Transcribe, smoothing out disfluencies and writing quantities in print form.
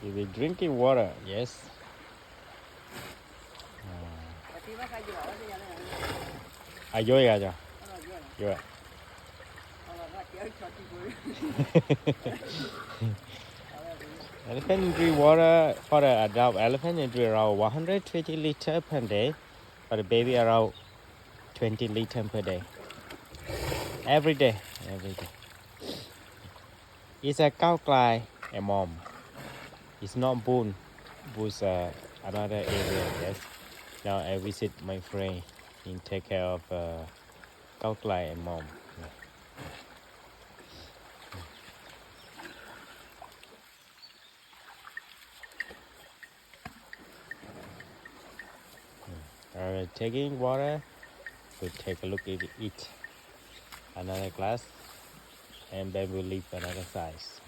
He will drinking water. Yes. Vô ra cho. Vô. Elephant drink water for the adult elephant it drink around 120 liters per day. For the baby around 20 liters per day. Every day. It's a cow cry a mom. It's not Boone. Boone's another area. Yes. Now I visit my friend. He take care of cow cry and mom. Taking water. We'll take a look at it. Another glass. And then we'll leave another size.